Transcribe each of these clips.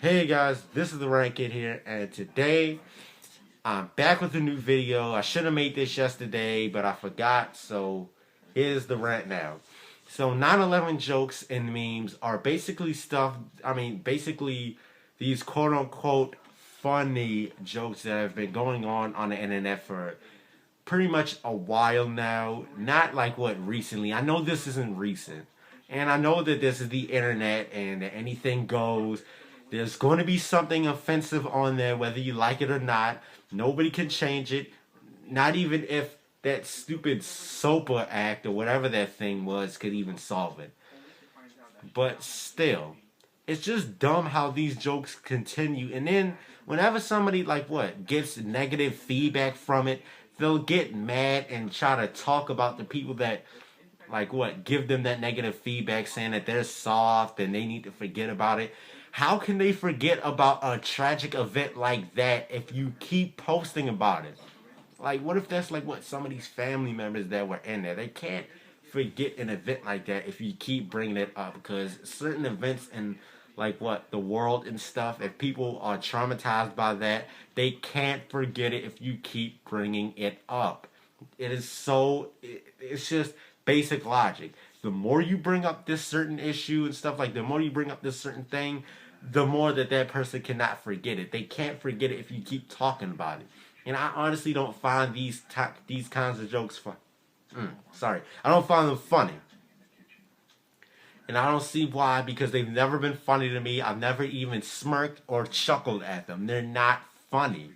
Hey guys, this is the Rant here, and today I'm back with a new video. I should have made this yesterday, but I forgot, so here's the rant now. So 9/11 jokes and memes are basically stuff, basically these quote-unquote funny jokes that have been going on the internet for pretty much a while now. Not like what recently. I know this isn't recent. And I know that this is the internet and that anything goes. There's going to be something offensive on there, whether you like it or not. Nobody can change it. Not even if that stupid SOPA act or whatever that thing was could even solve it. But still, it's just dumb how these jokes continue. And then whenever somebody gets negative feedback from it, they'll get mad and try to talk about the people that give them that negative feedback, saying that they're soft and they need to forget about it. How can they forget about a tragic event like that if you keep posting about it? Like, what if that's some of these family members that were in there? They can't forget an event like that if you keep bringing it up, because certain events in the world and stuff, if people are traumatized by that, they can't forget it if you keep bringing it up. It's just basic logic. The more you bring up this certain issue and stuff, the more you bring up this certain thing, the more that person cannot forget it. They can't forget it if you keep talking about it. And I honestly don't find these kinds of jokes fun. I don't find them funny. And I don't see why, because they've never been funny to me. I've never even smirked or chuckled at them. They're not funny.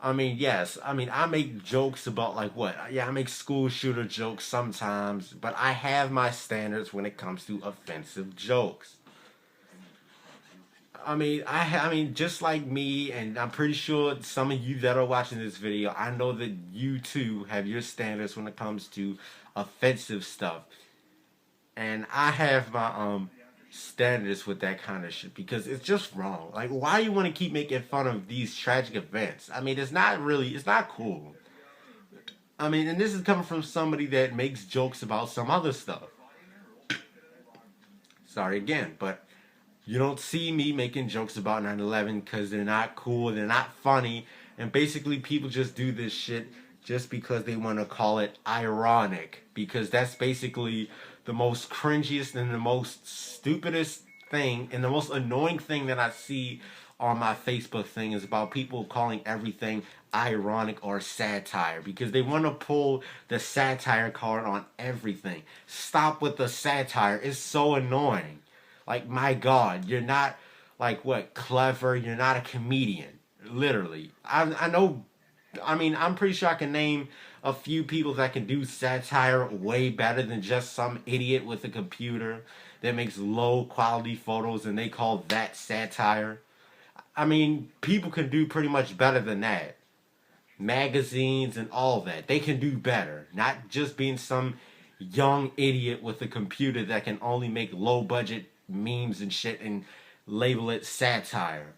Yes, I make jokes about I make school shooter jokes sometimes, but I have my standards when it comes to offensive jokes. Just like me, and I'm pretty sure some of you that are watching this video, I know that you too have your standards when it comes to offensive stuff. And I have my standards with that kind of shit, because it's just wrong. Like, why you want to keep making fun of these tragic events? It's not cool. And this is coming from somebody that makes jokes about some other stuff. Sorry again, but you don't see me making jokes about 9/11 because they're not cool, they're not funny, and basically people just do this shit just because they want to call it ironic, because that's basically the most cringiest and the most stupidest thing and the most annoying thing that I see on my Facebook thing is about people calling everything ironic or satire, because they want to pull the satire card on everything. Stop with the satire. It's so annoying. Like, my God, you're not clever. You're not a comedian. Literally. I know. I'm pretty sure I can name a few people that can do satire way better than just some idiot with a computer that makes low quality photos and they call that satire. People can do pretty much better than that. Magazines and all that, they can do better. Not just being some young idiot with a computer that can only make low budget memes and shit and label it satire.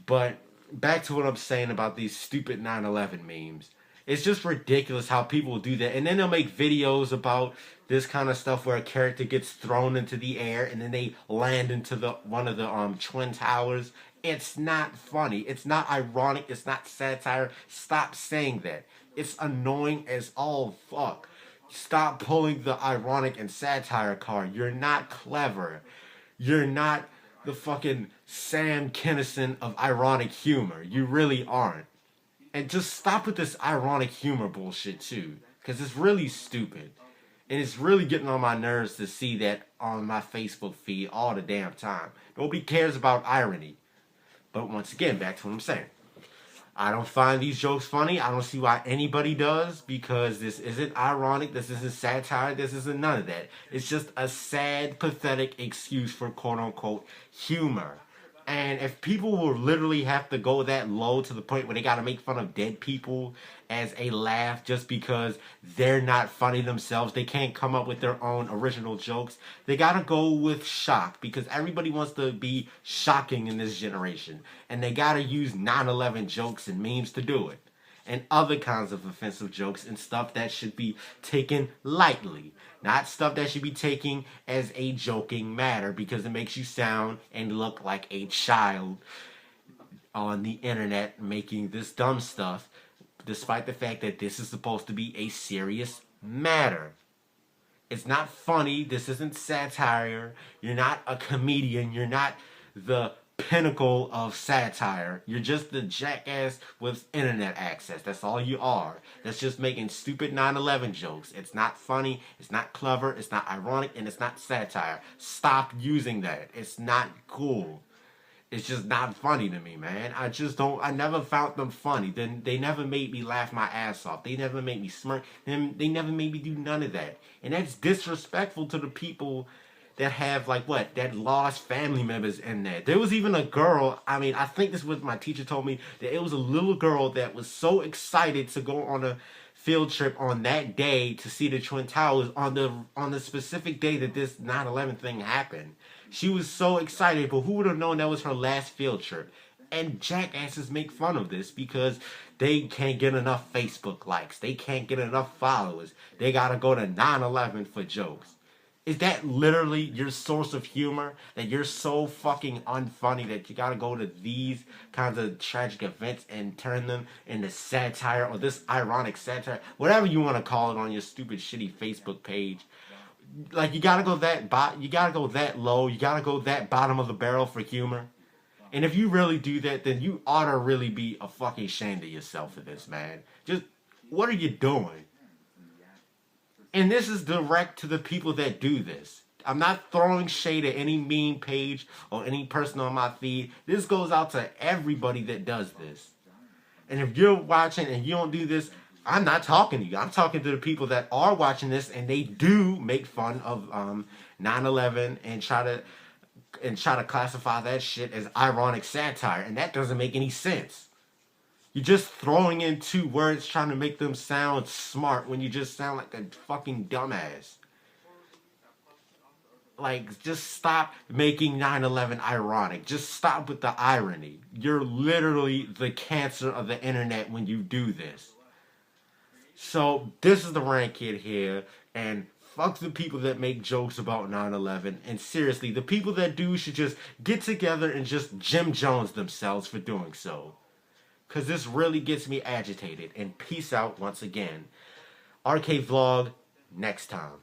But back to what I'm saying about these stupid 9/11 memes. It's just ridiculous how people do that. And then they'll make videos about this kind of stuff where a character gets thrown into the air and then they land into one of the twin towers. It's not funny. It's not ironic. It's not satire. Stop saying that. It's annoying as all fuck. Stop pulling the ironic and satire card. You're not clever. You're not the fucking Sam Kinison of ironic humor. You really aren't. And just stop with this ironic humor bullshit too, because it's really stupid. And it's really getting on my nerves to see that on my Facebook feed all the damn time. Nobody cares about irony. But once again, back to what I'm saying. I don't find these jokes funny. I don't see why anybody does, because this isn't ironic, this isn't satire, this isn't none of that. It's just a sad, pathetic excuse for quote-unquote humor. And if people will literally have to go that low to the point where they gotta make fun of dead people as a laugh just because they're not funny themselves, they can't come up with their own original jokes, they gotta go with shock, because everybody wants to be shocking in this generation. And they gotta use 9/11 jokes and memes to do it. and other kinds of offensive jokes and stuff that should be taken lightly. Not stuff that should be taken as a joking matter because it makes you sound and look like a child on the internet making this dumb stuff, despite the fact that this is supposed to be a serious matter. It's not funny. This isn't satire. You're not a comedian. You're not the pinnacle of satire. You're just the jackass with internet access. That's all you are. That's just making stupid 9/11 jokes. It's not funny. It's not clever. It's not ironic. And it's not satire. Stop using that. It's not cool. It's just not funny to me, man. I never found them funny. Then they never made me laugh my ass off. They never made me smirk. They never made me do none of that. And that's disrespectful to the people that have, like, that lost family members in there. There was even a girl, I think this was my teacher told me, that it was a little girl that was so excited to go on a field trip on that day to see the Twin Towers on the specific day that this 9/11 thing happened. She was so excited, but who would have known that was her last field trip? And jackasses make fun of this because they can't get enough Facebook likes. They can't get enough followers. They gotta go to 9/11 for jokes. Is that literally your source of humor? That you're so fucking unfunny that you gotta go to these kinds of tragic events and turn them into satire or this ironic satire? Whatever you want to call it on your stupid shitty Facebook page. Like, you gotta go that low. You gotta go that bottom of the barrel for humor. And if you really do that, then you ought to really be a fucking ashamed of yourself for this, man. Just, what are you doing? And this is direct to the people that do this. I'm not throwing shade at any meme page or any person on my feed. This goes out to everybody that does this. And if you're watching and you don't do this, I'm not talking to you. I'm talking to the people that are watching this and they do make fun of 9/11 and try to classify that shit as ironic satire, and that doesn't make any sense. You're just throwing in two words trying to make them sound smart when you just sound like a fucking dumbass. Like, just stop making 9/11 ironic. Just stop with the irony. You're literally the cancer of the internet when you do this. So, this is the Rant Kid here, and fuck the people that make jokes about 9/11. And seriously, the people that do should just get together and just Jim Jones themselves for doing so. Because this really gets me agitated. And peace out once again. RK Vlog, next time.